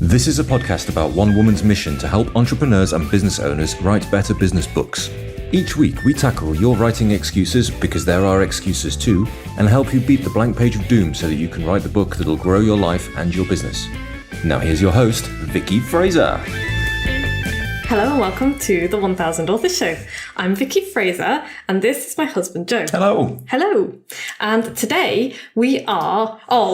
This is a podcast about one woman's mission to help entrepreneurs and business owners write better business books. Each week, we tackle your writing excuses, because there are excuses too, and help you beat the blank page of doom so that you can write the book that'll grow your life and your business. Now here's your host, Vicky Fraser. Hello and welcome to the 1000 Authors Show. I'm Vicky Fraser and this is my husband Joe. Hello. Hello. And today we're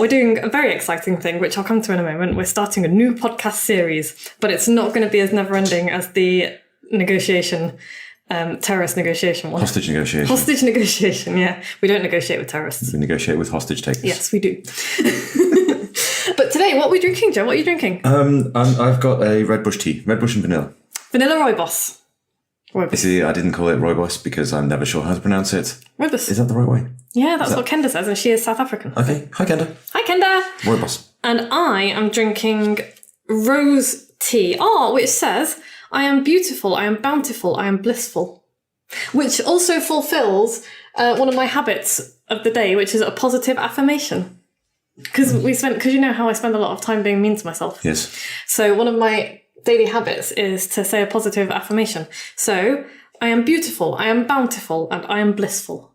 doing a very exciting thing, which I'll come to in a moment. We're starting a new podcast series, but it's not going to be as never-ending as the terrorist negotiation one. Hostage negotiation. Hostage negotiation, yeah. We don't negotiate with terrorists. We negotiate with hostage takers. Yes, we do. But today, what are we drinking, Joe? What are you drinking? I've got a red bush tea, red bush and vanilla. Vanilla Rooibos. You see, I didn't call it Rooibos because I'm never sure how to pronounce it. Rooibos. Is that the right way? Yeah, that's what Kenda says, and she is South African. Okay. Hi, Kenda. Hi, Kenda. Rooibos. And I am drinking rose tea. Which says, I am beautiful, I am bountiful, I am blissful. Which also fulfills one of my habits of the day, which is a positive affirmation. Because you know how I spend a lot of time being mean to myself. Yes. So one of my daily habits is to say a positive affirmation. So, I am beautiful, I am bountiful, and I am blissful.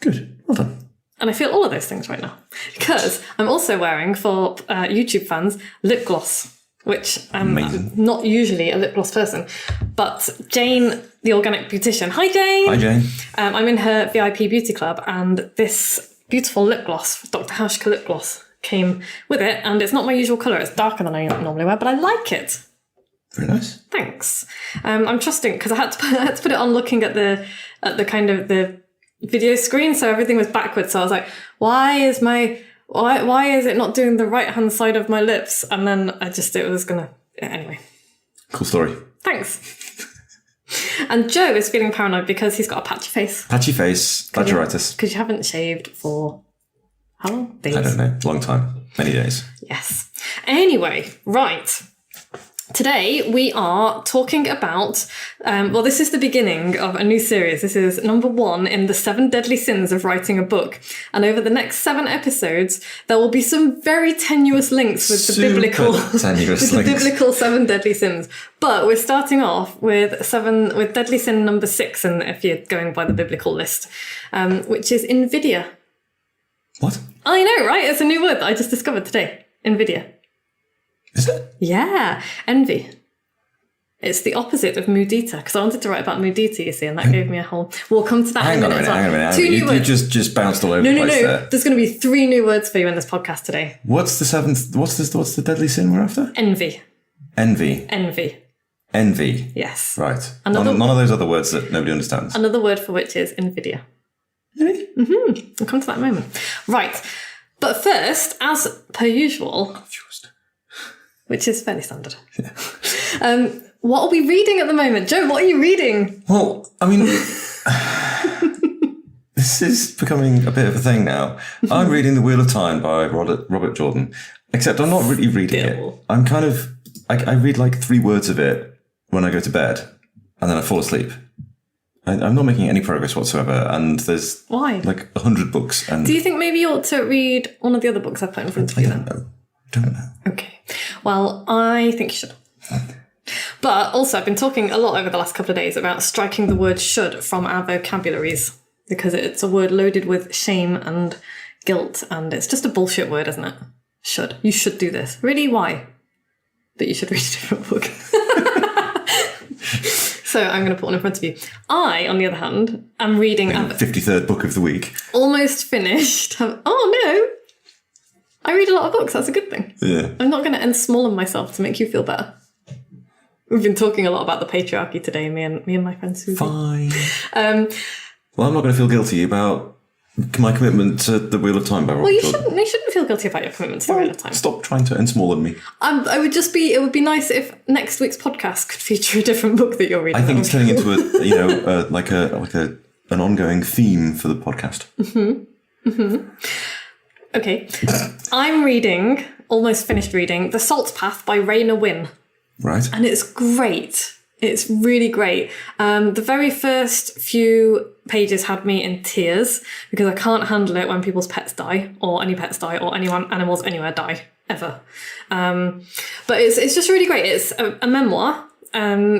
Good. Well done. And I feel all of those things right now. Because I'm also wearing, for YouTube fans, lip gloss, which I'm not usually a lip gloss person. But Jane, the organic beautician. Hi, Jane. Hi, Jane. I'm in her VIP beauty club, and this beautiful lip gloss, Dr. Hauschka lip gloss, came with it. And it's not my usual colour. It's darker than I normally wear, but I like it. Very nice. Thanks. I'm trusting, because I had to put it on looking at the kind of the video screen, so everything was backwards. So I was like, why is it not doing the right hand side of my lips? And then anyway. Cool story. Thanks. And Joe is feeling paranoid because he's got a patchy face. Patchy face, badgeritis. Because you haven't shaved for how long? Days? I don't know. Long time. Many days. Yes. Anyway, right. Today we are talking about, this is the beginning of a new series. This is number 1 in the 7 deadly sins of writing a book. And over the next 7 episodes, there will be some very tenuous links with the biblical 7 deadly sins. But we're starting off with deadly sin number 6, and if you're going by the biblical list, which is Invidia. What? I know, right? It's a new word that I just discovered today. Invidia. Is it? Yeah, envy. It's the opposite of Mudita, because I wanted to write about Mudita, you see, and that gave me a whole... We'll come to that in a minute. Hang on a minute. 2 new words. You just bounced all over the place there. There's going to be 3 new words for you in this podcast today. What's the 7th? What's the deadly sin we're after? Envy. Envy. Yes. Right. None of those other words that nobody understands. Another word for which is Invidia. Really? Mm-hmm. We'll come to that in a moment. Right. But first, as per usual... Confused. Which is fairly standard. Yeah. What are we reading at the moment? Joe, what are you reading? Well, I mean, this is becoming a bit of a thing now. I'm reading The Wheel of Time by Robert Jordan, except I'm not really reading it. I'm kind of, I read like 3 words of it when I go to bed, and then I fall asleep. I'm not making any progress whatsoever, and there's like 100 books. And do you think maybe you ought to read one of the other books I've put in front of you then? Don't know. Okay. Well, I think you should. But also, I've been talking a lot over the last couple of days about striking the word should from our vocabularies, because it's a word loaded with shame and guilt, and it's just a bullshit word, isn't it? Should. You should do this. Really? Why? But you should read a different book. So I'm going to put one in front of you. I, on the other hand, am reading... 53rd book of the week. Almost finished. Oh, no. I read a lot of books. That's a good thing. Yeah. I'm not going to ensmall myself to make you feel better. We've been talking a lot about the patriarchy today, me and my friend Susie. Fine. Well, I'm not going to feel guilty about my commitment to The Wheel of Time by Robert Jordan. You shouldn't feel guilty about your commitment to The Wheel of Time. Stop trying to ensmall me. It would be nice if next week's podcast could feature a different book that you're reading. I think it's turning into an ongoing theme for the podcast. Mm-hmm. Mm-hmm. Okay. I'm almost finished reading, The Salt Path by Raina Wynn. Right. And it's great. It's really great. The very first few pages had me in tears because I can't handle it when people's pets die, or any pets die, or animals anywhere die, ever. But it's just really great. It's a memoir.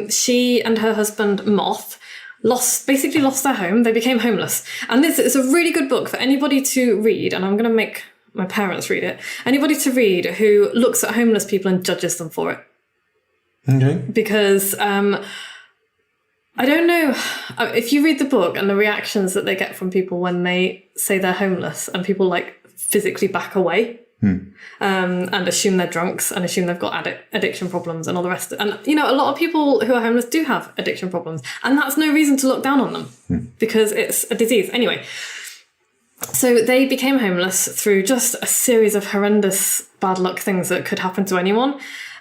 She and her husband, Moth, basically lost their home. They became homeless. And this is a really good book for anybody to read, and I'm going to make my parents read it. Anybody to read who looks at homeless people and judges them for it. Okay. Because I don't know if you read the book and the reactions that they get from people when they say they're homeless, and people like physically back away and assume they're drunks and assume they've got addiction problems and all the rest. And, you know, a lot of people who are homeless do have addiction problems, and that's no reason to look down on them because it's a disease. Anyway, so they became homeless through just a series of horrendous bad luck things that could happen to anyone.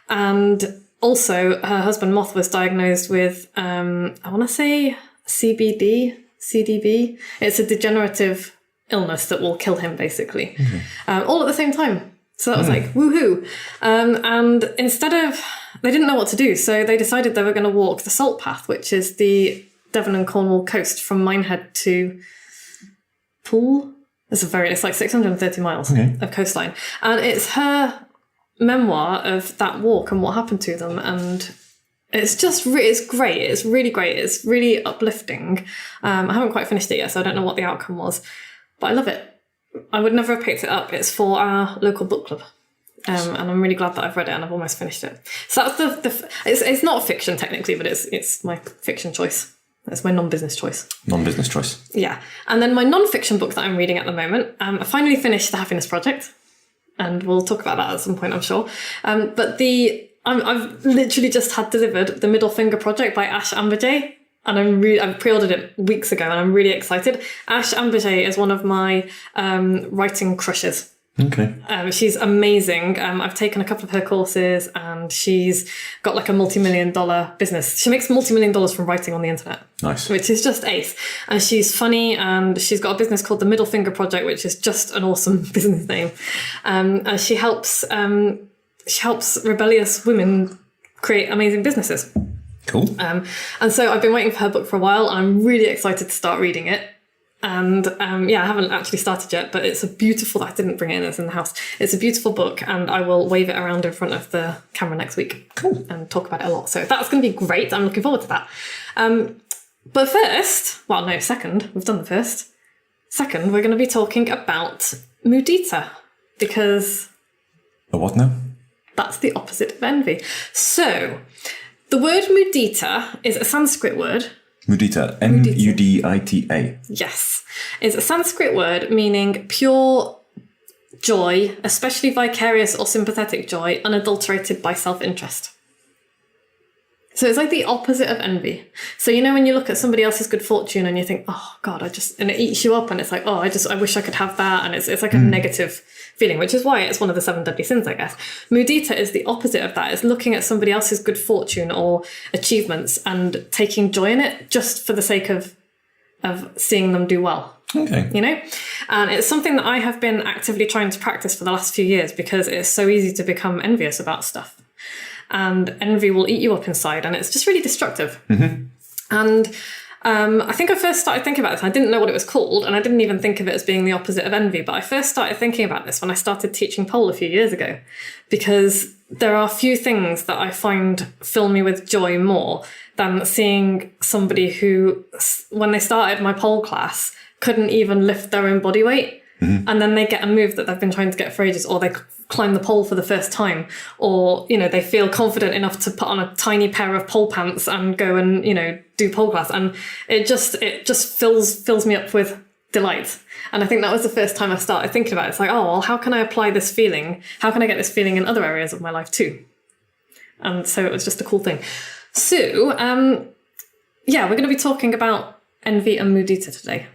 And also, her husband, Moth, was diagnosed with, I want to say CDB. It's a degenerative illness that will kill him, basically, all at the same time. So that was like, woohoo. And they didn't know what to do. So they decided they were going to walk the Salt Path, which is the Devon and Cornwall coast from Minehead to Poole. It's like 630 miles of coastline. And it's her memoir of that walk and what happened to them, and it's great. It's really great. It's really uplifting. I haven't quite finished it yet, so I don't know what the outcome was, but I love it. I would never have picked it up. It's for our local book club, and I'm really glad that I've read it and I've almost finished it. So that's it's not fiction technically, but it's my fiction choice. It's my non-business choice. Non-business choice. Yeah. And then my non-fiction book that I'm reading at the moment, I finally finished The Happiness Project. And we'll talk about that at some point, I'm sure. But I've literally just had delivered The Middle Finger Project by Ash Ambajay. And I pre-ordered it weeks ago and I'm really excited. Ash Ambajay is one of my writing crushes. Okay. She's amazing. I've taken a couple of her courses and she's got like a multi-million-dollar business. She makes multi-million-dollars from writing on the internet. Nice. Which is just ace. And she's funny, and she's got a business called The Middle Finger Project, which is just an awesome business name. And she helps rebellious women create amazing businesses. Cool. And so I've been waiting for her book for a while, and I'm really excited to start reading it. And I haven't actually started yet, but it's a beautiful, I didn't bring it in, it's in the house. It's a beautiful book, and I will wave it around in front of the camera next week. Cool. And talk about it a lot. So that's going to be great. I'm looking forward to that. But second, we've done the first. Second, we're going to be talking about Mudita, because... A what now? That's the opposite of envy. So, the word mudita is a Sanskrit word. Mudita, M-U-D-I-T-A. Yes. It's a Sanskrit word meaning pure joy, especially vicarious or sympathetic joy, unadulterated by self-interest. So it's like the opposite of envy. So, you know, when you look at somebody else's good fortune and you think, oh God, and it eats you up, and it's like, oh, I wish I could have that. And it's like a negative feeling, which is why it's one of the 7 deadly sins, I guess. Mudita is the opposite of that. It's looking at somebody else's good fortune or achievements and taking joy in it just for the sake of seeing them do well. Okay. You know? And it's something that I have been actively trying to practice for the last few years, because it's so easy to become envious about stuff. And envy will eat you up inside, and it's just really destructive. Mm-hmm. And I think I first started thinking about this. I didn't know what it was called, and I didn't even think of it as being the opposite of envy. But I first started thinking about this when I started teaching pole a few years ago, because there are few things that I find fill me with joy more than seeing somebody who, when they started my pole class, couldn't even lift their own body weight. Mm-hmm. And then they get a move that they've been trying to get for ages, or they climb the pole for the first time, or, you know, they feel confident enough to put on a tiny pair of pole pants and go and, you know, do pole class. And it just fills me up with delight. And I think that was the first time I started thinking about it. It's like, oh, well, how can I apply this feeling? How can I get this feeling in other areas of my life too? And so it was just a cool thing. So, we're going to be talking about envy and mudita today,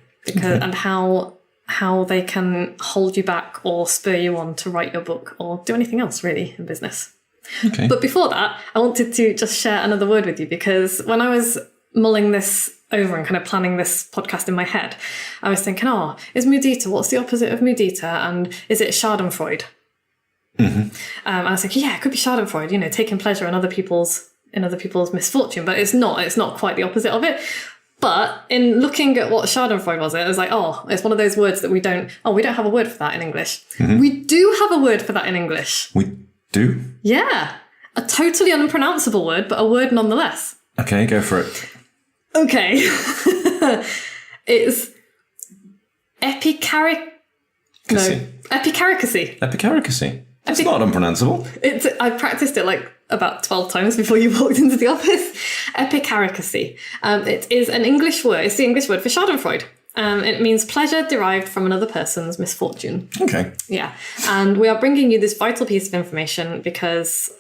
and how they can hold you back or spur you on to write your book or do anything else really in business. Okay. But before that, I wanted to just share another word with you, because when I was mulling this over and kind of planning this podcast in my head, I was thinking, is mudita, what's the opposite of mudita? And is it schadenfreude? Mm-hmm. I was like, it could be schadenfreude, you know, taking pleasure in other people's in other people's misfortune, but it's not quite the opposite of it. But in looking at what schadenfreude was, it was like, it's one of those words that we don't have a word for that in English. Mm-hmm. We do have a word for that in English. We do? Yeah. A totally unpronounceable word, but a word nonetheless. Okay, go for it. Okay. It's epicaricacy. Epicaricacy. That's not unpronounceable. I practiced it like about 12 times before you walked into the office. Epicaricacy. It is an English word. It's the English word for schadenfreude. It means pleasure derived from another person's misfortune. Okay. Yeah. And we are bringing you this vital piece of information because,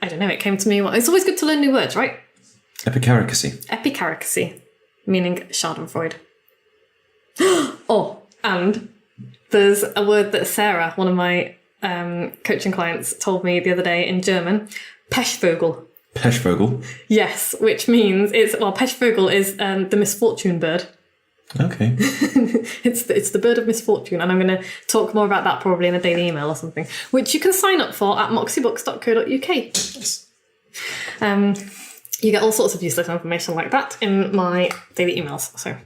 I don't know, it came to me. It's always good to learn new words, right? Epicaricacy, meaning schadenfreude. And there's a word that Sarah, one of my coaching clients, told me the other day in German. Pechvogel. Pechvogel? Yes, which means Pechvogel is the misfortune bird. Okay. It's the bird of misfortune, and I'm going to talk more about that probably in a daily email or something, which you can sign up for at moxiebooks.co.uk. Yes. You get all sorts of useless information like that in my daily emails. So,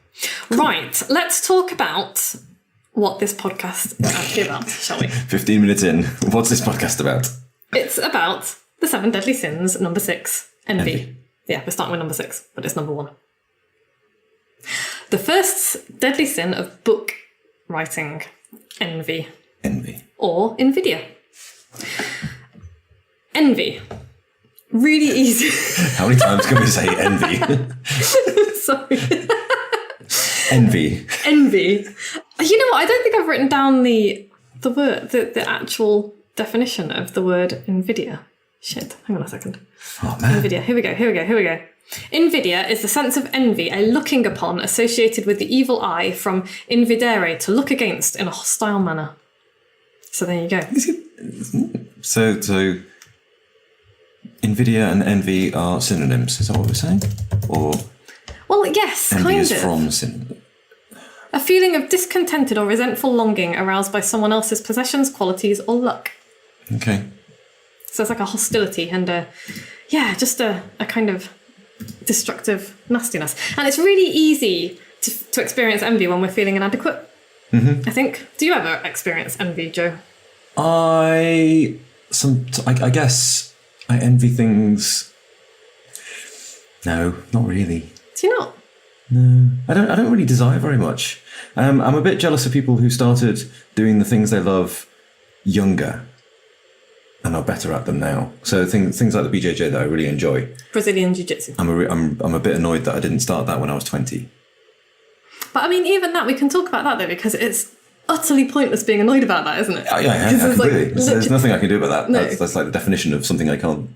right, let's talk about what this podcast is actually about, shall we? 15 minutes in. What's this podcast about? It's about the 7 deadly sins, number 6, envy. Yeah, we're starting with number 6, but it's number 1. The first deadly sin of book writing, envy. Envy. Or Invidia. Envy. Really easy. How many times can we say envy? Sorry. Envy. Envy. You know what? I don't think I've written down the word, the actual definition of the word Invidia. Shit. Hang on a second. Oh, man. Invidia. Here we go. Invidia is the sense of envy, a looking upon associated with the evil eye, from invidere, to look against in a hostile manner. So there you go. So Invidia and envy are synonyms. Is that what we're saying? Or well, yes, envy kind is of. from synonym. A feeling of discontented or resentful longing aroused by someone else's possessions, qualities, or luck. Okay. So it's like a hostility and just a kind of destructive nastiness. And it's really easy to experience envy when we're feeling inadequate. Mm-hmm. I think. Do you ever experience envy, Joe? I guess I envy things. No, not really. Do you not? No, I don't really desire very much. I'm a bit jealous of people who started doing the things they love younger and are better at them now. So things like the BJJ that I really enjoy. Brazilian Jiu-Jitsu. I'm a bit annoyed that I didn't start that when I was 20. But I mean, even that, we can talk about that though, because it's utterly pointless being annoyed about that, isn't it? Yeah, completely. There's nothing I can do about that. No. That's like the definition of something I can't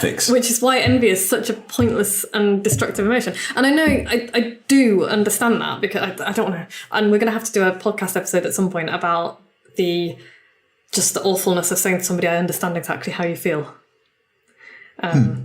fix. Which is why envy is such a pointless and destructive emotion. And I know I do understand that, because I don't want to, and we're going to have to do a podcast episode at some point about the awfulness of saying to somebody, I understand exactly how you feel.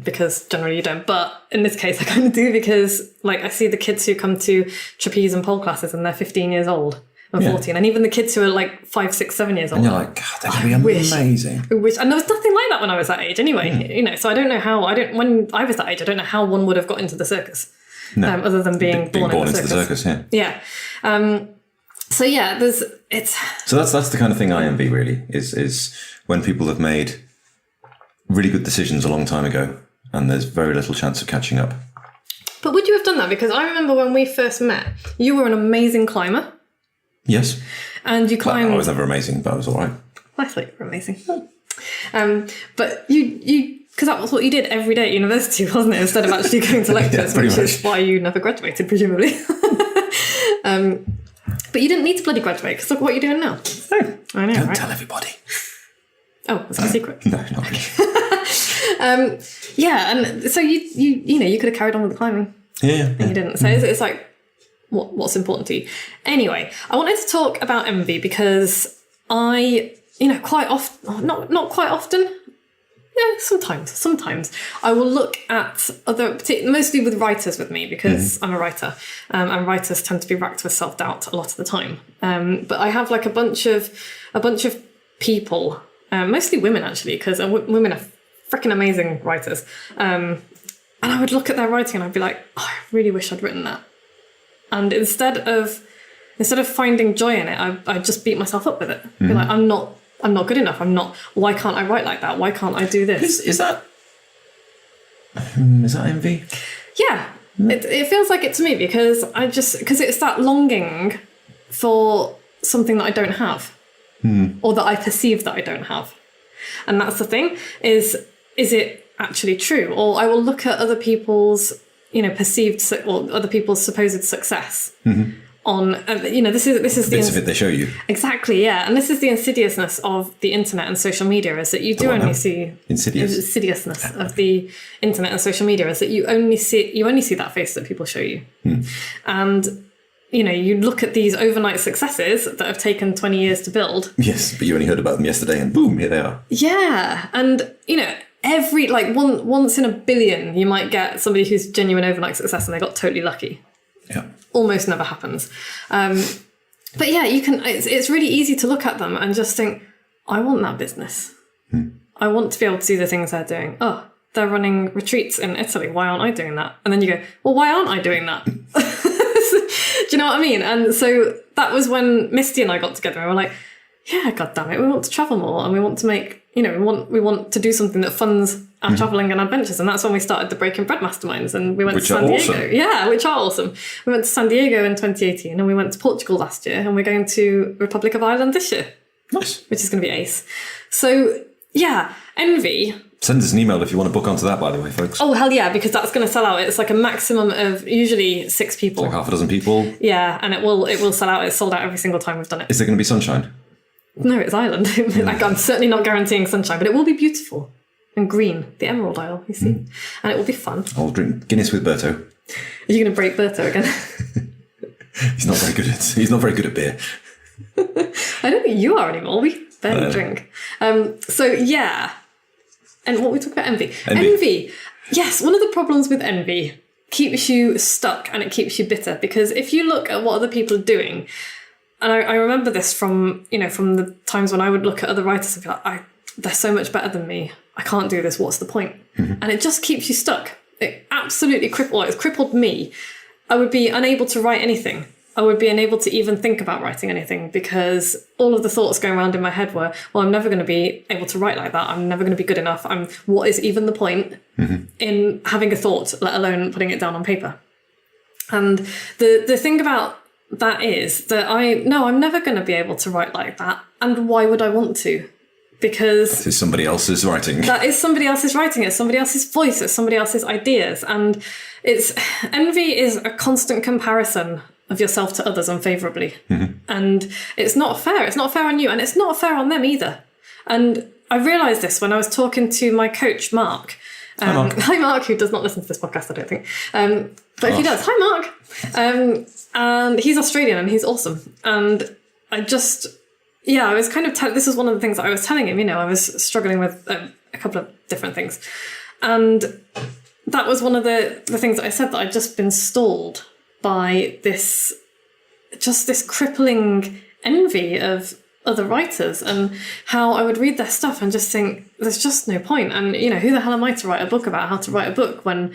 Because generally you don't. But in this case, I kind of do, because like I see the kids who come to trapeze and pole classes and they're 15 years old and 14. And even the kids who are like 5, 6, 7 years old. And you're like, God, that would be amazing. I wish. And there was nothing like that when I was that age anyway. You know, so I don't know how, when I was that age, I don't know how one would have got into the circus. No. Other than being born into the circus. Yeah. So yeah, So that's the kind of thing I envy, really, is when people have made really good decisions a long time ago and there's very little chance of catching up. But would you have done that? Because I remember when we first met, you were an amazing climber. Yes. And you climbed... I was never amazing, but I was all right. I thought you were amazing. But you because that was what you did every day at university, wasn't it? Instead of actually going to lectures, which is why you never graduated, presumably. But you didn't need to bloody graduate, because look what you're doing now. No. I know, Don't right? tell everybody. Oh, is that a secret? No, not really. Yeah, and so you could have carried on with the climbing. Yeah. And you didn't. So it's like, what's important to you? Anyway, I wanted to talk about envy because quite often, not quite often, yeah, sometimes I will look at mostly with writers with me, because I'm a writer, and writers tend to be racked with self-doubt a lot of the time. But I have like a bunch of people, mostly women actually, because women are freaking amazing writers. And I would look at their writing and I'd be like, oh, I really wish I'd written that. And instead of finding joy in it, I just beat myself up with it. Be like, I'm not good enough. Why can't I write like that? Why can't I do this? Is that envy? Yeah. It feels like it to me because it's that longing for something that I don't have or that I perceive that I don't have. And that's the thing is it actually true? Or I will look at other people's, other people's supposed success on, this is bits of it they show you. Exactly, yeah. And this is the insidiousness of the internet and social media is that you do only see insidiousness of the internet and social media is that you only see that face that people show you. And you look at these overnight successes that have taken 20 years to build. Yes, but you only heard about them yesterday and boom, here they are. Yeah. And every once in a billion you might get somebody who's genuine overnight success and they got totally lucky. Yeah. Almost never happens. But yeah, it's really easy to look at them and just think, I want that business. I want to be able to do the things they're doing. Oh, they're running retreats in Italy. Why aren't I doing that? And then you go, well, why aren't I doing that? Do you know what I mean? And so that was when Misty and I got together and we were like, yeah, God damn it, we want to travel more and we want to make, we want to do something that funds our travelling and adventures. And that's when we started the Breaking Bread Masterminds and we went to San Diego. Awesome. Yeah, which are awesome. We went to San Diego in 2018 and we went to Portugal last year and we're going to Republic of Ireland this year. Nice. Which is going to be ace. So, yeah, envy. Send us an email if you want to book onto that, by the way, folks. Oh, hell yeah, because that's going to sell out. It's like a maximum of usually 6 people. Like half a dozen people. Yeah, and it will sell out. It's sold out every single time we've done it. Is there going to be sunshine? No, it's Ireland. Like, I'm certainly not guaranteeing sunshine, but it will be beautiful and green. The Emerald Isle, you see. And it will be fun. I'll drink Guinness with Berto. Are you going to break Berto again? He's not very good at beer. I don't think you are anymore. We barely drink. So, yeah. And what we talk about, envy. Envy. Yes, one of the problems with envy keeps you stuck and it keeps you bitter because if you look at what other people are doing, and I remember this from the times when I would look at other writers and be like, they're so much better than me. I can't do this. What's the point? And it just keeps you stuck. It absolutely it's crippled me. I would be unable to write anything. I would be unable to even think about writing anything because all of the thoughts going around in my head were, well, I'm never going to be able to write like that. I'm never going to be good enough. What is even the point in having a thought, let alone putting it down on paper? And the thing about that is that I'm never going to be able to write like that. And why would I want to? Because this is somebody else's writing. That is somebody else's writing. It's somebody else's voice. It's somebody else's ideas. And envy is a constant comparison of yourself to others unfavourably. And it's not fair. It's not fair on you. And it's not fair on them either. And I realised this when I was talking to my coach, Mark. Hi, Mark, who does not listen to this podcast, I don't think. But if he does, hi, Mark. And he's Australian and he's awesome. And I was kind of, this is one of the things that I was telling him, I was struggling with a couple of different things. And that was one of the things that I said, that I'd just been stalled by this crippling envy of other writers and how I would read their stuff and just think, there's just no point. And, who the hell am I to write a book about how to write a book when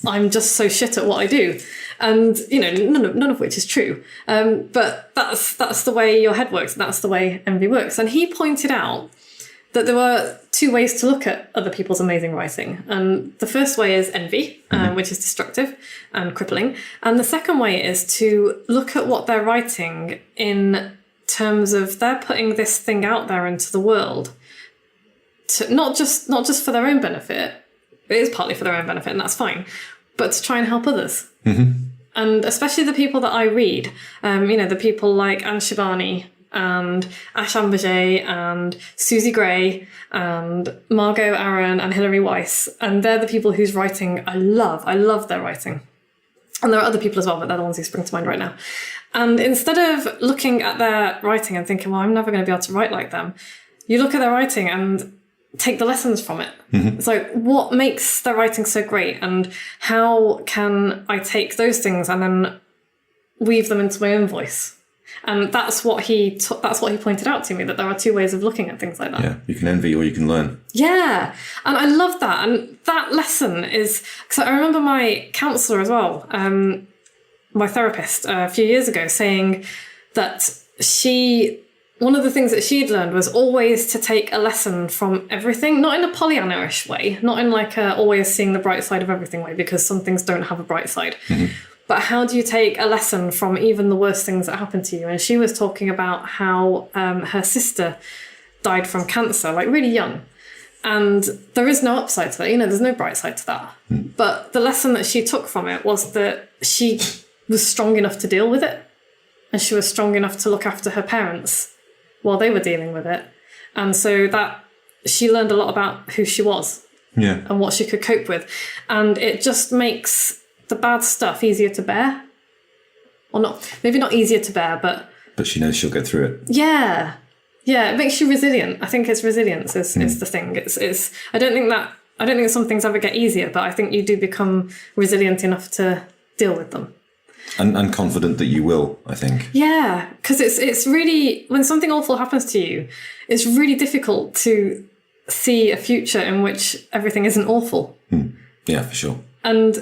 I'm just so shit at what I do? And, none of which is true. But that's the way your head works. And that's the way envy works. And he pointed out that there were 2 ways to look at other people's amazing writing. And the first way is envy, which is destructive and crippling. And the second way is to look at what they're writing in terms of they're putting this thing out there into the world, to not just for their own benefit. It is partly for their own benefit, and that's fine, but to try and help others. And especially the people that I read, the people like Anne Shibani and Ash Ambajay and Susie Gray and Margot Aaron and Hilary Weiss, and they're the people whose writing I love. I love their writing. And there are other people as well, but they're the ones who spring to mind right now. And instead of looking at their writing and thinking, well, I'm never going to be able to write like them, you look at their writing and take the lessons from it. It's like, what makes their writing so great? And how can I take those things and then weave them into my own voice? And that's what he pointed out to me, that there are two ways of looking at things like that. Yeah, you can envy or you can learn. Yeah, and I love that. And that lesson is, because I remember my counsellor as well, my therapist a few years ago, saying that one of the things that she'd learned was always to take a lesson from everything, not in a Pollyanna-ish way, not in like a always seeing the bright side of everything way, because some things don't have a bright side. Mm-hmm. But how do you take a lesson from even the worst things that happen to you? And she was talking about how her sister died from cancer, like really young. And there is no upside to that. There's no bright side to that. Mm. But the lesson that she took from it was that she was strong enough to deal with it. And she was strong enough to look after her parents while they were dealing with it. And so that she learned a lot about who she was and what she could cope with. And it just makes the bad stuff easier to bear. Or maybe not easier to bear, but she knows she'll get through it. Yeah. Yeah, it makes you resilient. I think it's resilience is the thing. It's I don't think some things ever get easier, but I think you do become resilient enough to deal with them. And confident that you will, I think. Yeah, because it's really, when something awful happens to you, it's really difficult to see a future in which everything isn't awful. Yeah, for sure. And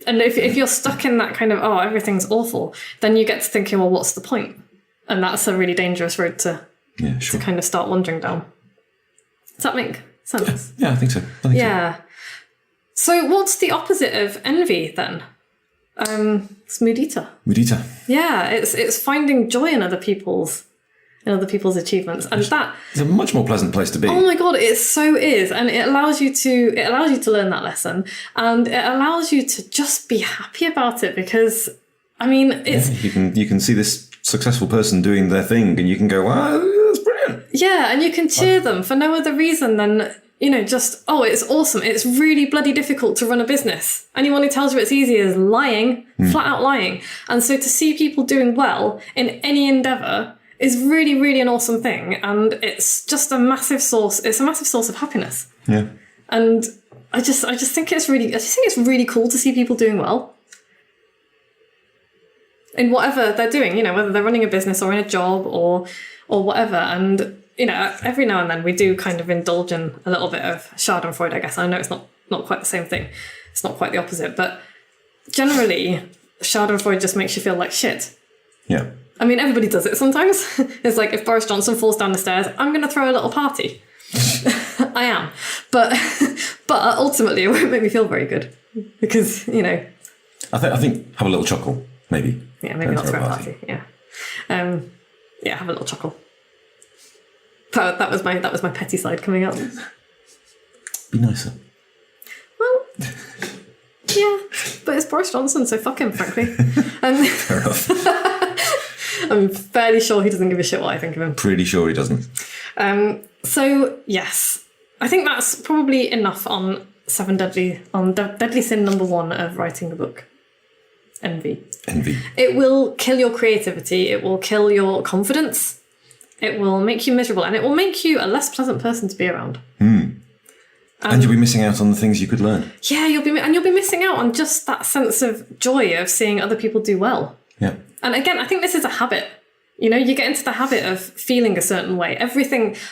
if you're stuck in that kind of, everything's awful, then you get to thinking, well, what's the point? And that's a really dangerous road to kind of start wandering down. Does that make sense? Yeah, I think so. So what's the opposite of envy then? It's mudita. Mudita. Yeah, it's finding joy in other people's achievements, and that it's a much more pleasant place to be. Oh my god, it so is, and it allows you to learn that lesson, and it allows you to just be happy about it, because I mean, it's you can see this successful person doing their thing, and you can go, wow, that's brilliant. Yeah, and you can cheer them for no other reason than just, it's awesome. It's really bloody difficult to run a business. Anyone who tells you it's easy is lying, flat out lying. And so to see people doing well in any endeavour is really, really an awesome thing. And it's just a massive source of happiness. Yeah. And I just think it's really cool to see people doing well in whatever they're doing, whether they're running a business or in a job or whatever. And every now and then we do kind of indulge in a little bit of Schadenfreude, I guess. I know it's not quite the same thing. It's not quite the opposite. But generally, Schadenfreude just makes you feel like shit. Yeah. I mean, everybody does it sometimes. It's like if Boris Johnson falls down the stairs, I'm going to throw a little party. I am. But ultimately, it won't make me feel very good. Because, I think have a little chuckle, maybe. Yeah, maybe not throw a party. Yeah. Have a little chuckle. That was my petty side coming out. Be nicer. Well, yeah, but it's Boris Johnson, so fuck him, frankly. Fair enough. I'm fairly sure he doesn't give a shit what I think of him. Pretty sure he doesn't. So yes, I think that's probably enough on deadly sin number 1 of writing the book. Envy. It will kill your creativity. It will kill your confidence. It will make you miserable, and it will make you a less pleasant person to be around. And you'll be missing out on the things you could learn. Yeah, you'll be missing out on just that sense of joy of seeing other people do well. Yeah. And again, I think this is a habit. You get into the habit of feeling a certain way.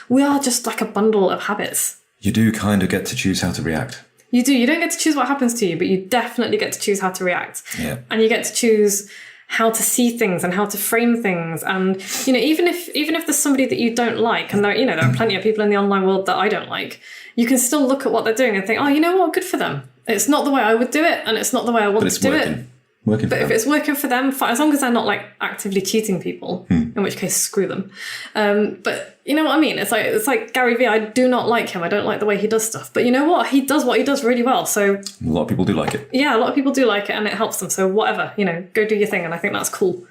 We are just like a bundle of habits. You do kind of get to choose how to react. You do. You don't get to choose what happens to you, but you definitely get to choose how to react. Yeah. And you get to choose how to see things and how to frame things. And, even if there's somebody that you don't like, and there are plenty of people in the online world that I don't like, you can still look at what they're doing and think, oh, you know what, good for them. It's not the way I would do it, and it's not the way I want to do it. But if it's working for them, as long as they're not like actively cheating people, in which case screw them. But you know what I mean? It's like Gary Vee. I do not like him. I don't like the way he does stuff. But you know what? He does what he does really well. So a lot of people do like it. Yeah, a lot of people do like it, and it helps them. So whatever, go do your thing, and I think that's cool.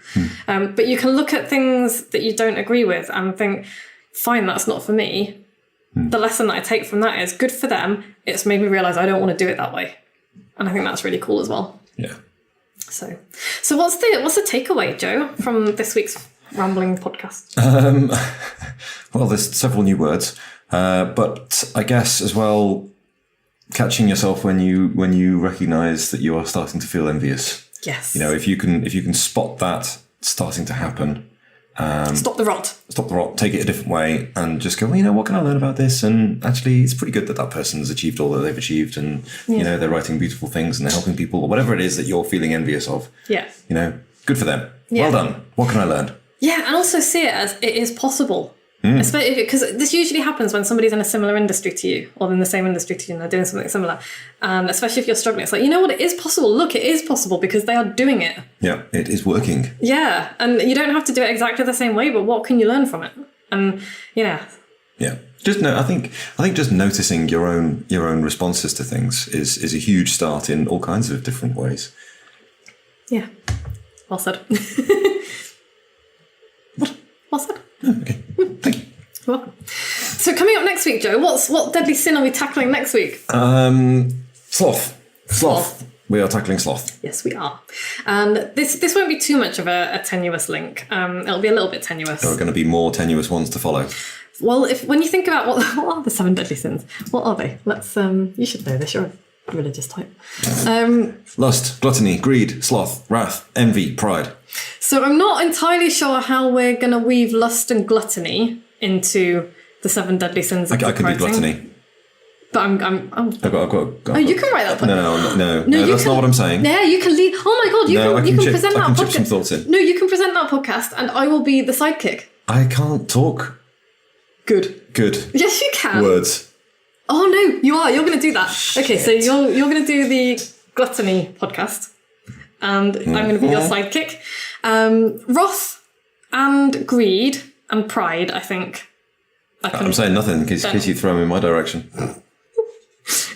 But you can look at things that you don't agree with and think, fine, that's not for me. The lesson that I take from that is good for them. It's made me realise I don't want to do it that way, and I think that's really cool as well. Yeah. So what's the takeaway, Joe, from this week's rambling podcast? Well, there's several new words, but I guess as well, catching yourself when you recognise that you are starting to feel envious. Yes. If you can spot that starting to happen, Stop the rot. Take it a different way, and just go, well, what can I learn about this? And actually, it's pretty good that person's achieved all that they've achieved, and they're writing beautiful things and they're helping people, or whatever it is that you're feeling envious of. Yeah. Good for them. Yeah. Well done. What can I learn? Yeah, and also see it as it is possible. Especially because this usually happens when somebody's in a similar industry to you, or in the same industry to you, and they're doing something similar. And especially if you're struggling, it's like, what, it is possible. Look, it is possible because they are doing it. Yeah, it is working. Yeah, and you don't have to do it exactly the same way, but what can you learn from it? And yeah. Just I think just noticing your own responses to things is a huge start in all kinds of different ways. Yeah. Well said. What? Well said. Oh, okay. Thank you. You're welcome. So coming up next week, Joe, what deadly sin are we tackling next week? Sloth. We are tackling sloth. Yes, we are. And this won't be too much of a tenuous link. It'll be a little bit tenuous. There are going to be more tenuous ones to follow. Well, when you think about what are the 7 deadly sins, what are they? Let's. You should know this. You're a religious type. Lust, gluttony, greed, sloth, wrath, envy, pride. So I'm not entirely sure how we're going to weave lust and gluttony into the 7 deadly sins. I could be gluttony. But I've got. You can write that. No, that's not what I'm saying. Yeah, you can lead. Oh my god, you can present that podcast. I can chip some thoughts in. No, you can present that podcast, and I will be the sidekick. I can't talk. Good. Yes, you can. Words. Oh no, you are. You're going to do that. Shit. Okay, so you're going to do the gluttony podcast, and I'm going to be your sidekick. Wrath and greed and pride, I think. I'm saying nothing in case you throw me in my direction.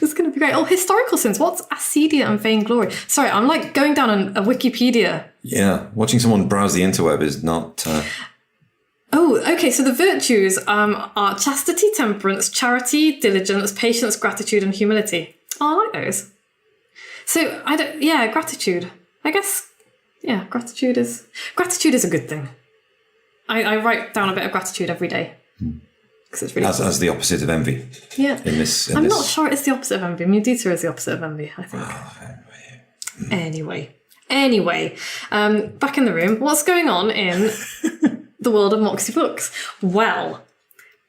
It's going to be great. Oh, historical sins. What's acedia and vainglory? Sorry, I'm like going down a Wikipedia. Yeah, watching someone browse the interweb is not... Oh, okay. So the virtues are chastity, temperance, charity, diligence, patience, gratitude, and humility. Oh, I like those. So gratitude. I guess, gratitude is a good thing. I write down a bit of gratitude every day. Because it's really as the opposite of envy. Yeah. I'm not sure it's the opposite of envy. Mudita is the opposite of envy, I think. Anyway, back in the room. What's going on in the world of Moxie Books? Well,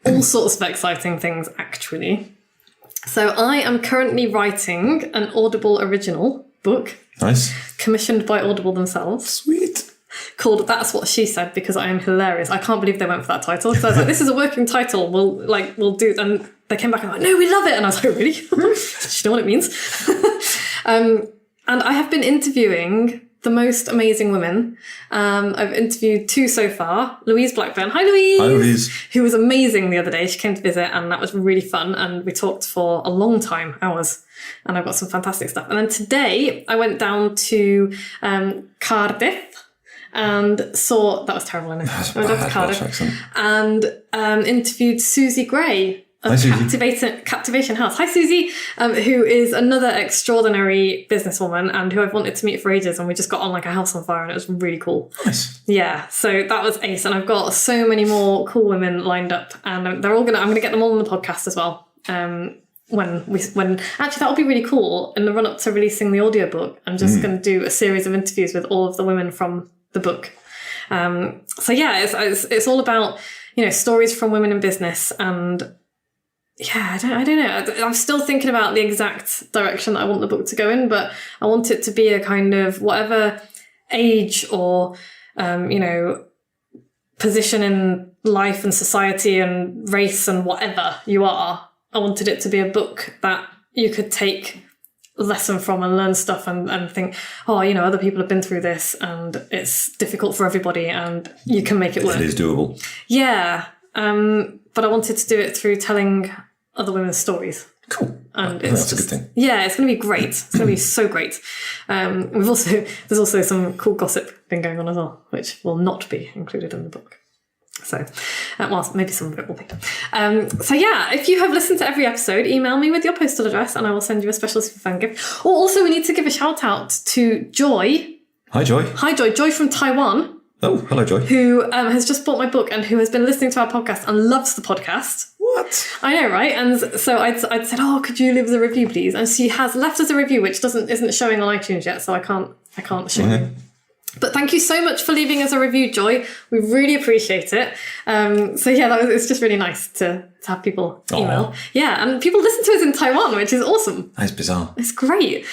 all sorts of exciting things, actually. So I am currently writing an Audible original book. Nice. Commissioned by Audible themselves. Sweet. Called That's What She Said, because I am hilarious. I can't believe they went for that title. Because I was like, this is a working title. We'll do. And they came back and were like, no, we love it. And I was like, really? Do you know what it means? And I have been interviewing the most amazing women. I've interviewed 2 so far. Louise Blackburn. Hi, Louise. Hi, Louise. Who was amazing the other day. She came to visit and that was really fun. And we talked for a long time, hours. And I've got some fantastic stuff. And then today I went down to Cardiff and saw... That was terrible, I know. I went down to Cardiff and interviewed Susie Gray of Captivation House. Hi, Susie, who is another extraordinary businesswoman and who I've wanted to meet for ages, and we just got on like a house on fire and it was really cool. Nice. Yeah, so that was ace, and I've got so many more cool women lined up, and I'm gonna get them all on the podcast as well. When actually that'll be really cool. In the run up to releasing the audiobook, I'm just going to do a series of interviews with all of the women from the book. So yeah, it's all about stories from women in business, and yeah, I don't know. I'm still thinking about the exact direction that I want the book to go in, but I want it to be a kind of whatever age or position in life and society and race and whatever you are. I wanted it to be a book that you could take a lesson from and learn stuff and think, other people have been through this and it's difficult for everybody and you can make it work. It is doable. Yeah. But I wanted to do it through telling other women's stories. Cool. And that's a good thing. Yeah, it's going to be great. It's going to be so great. There's also some cool gossip thing going on as well, which will not be included in the book. So, maybe some of it will be. So yeah, if you have listened to every episode, email me with your postal address and I will send you a special super fan gift. Oh, also we need to give a shout out to Joy. Hi, Joy. Hi, Joy. Joy from Taiwan. Oh, hello, Joy. Who has just bought my book and who has been listening to our podcast and loves the podcast. What? I know, right? And so I'd said, could you leave us a review, please? And she has left us a review, which isn't showing on iTunes yet, so I can't show you. But thank you so much for leaving us a review, Joy. We really appreciate it. It's just really nice to have people email. Aww. Yeah, and people listen to us in Taiwan, which is awesome. That's bizarre. It's great.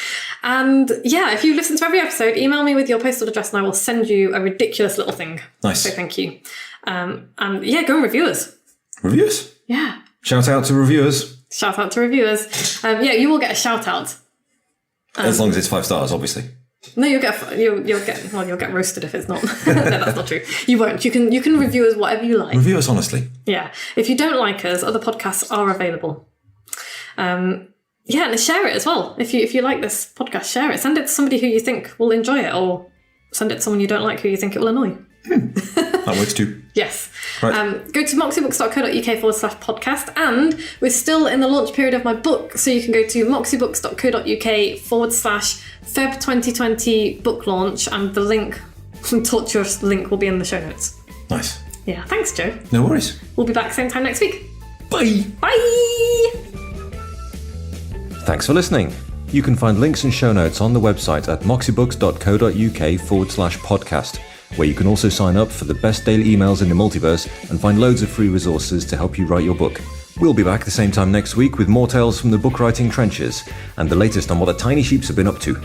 And yeah, if you listen to every episode, email me with your postal address and I will send you a ridiculous little thing. Nice. So thank you. And yeah, go and review us. Review us? Yeah. Shout out to reviewers. Shout out to reviewers. Yeah, you will get a shout out. As long as it's 5 stars, obviously. No, you'll get roasted if it's not. No, that's not true. You won't. You can review us whatever you like. Review us honestly. Yeah. If you don't like us, other podcasts are available. And share it as well. If you like this podcast, share it. Send it to somebody who you think will enjoy it, or send it to someone you don't like who you think it will annoy. That works too. Yes. Right. Go to moxiebooks.co.uk/podcast, and we're still in the launch period of my book, so you can go to moxiebooks.co.uk/Feb 2020 book launch, and the link, torturous link, will be in the show notes. Nice. Yeah, thanks, Joe. No worries. We'll be back same time next week. Bye. Bye. Thanks for listening. You can find links and show notes on the website at moxiebooks.co.uk/podcast, where you can also sign up for the best daily emails in the multiverse and find loads of free resources to help you write your book. We'll be back the same time next week with more tales from the book writing trenches and the latest on what the tiny sheeps have been up to.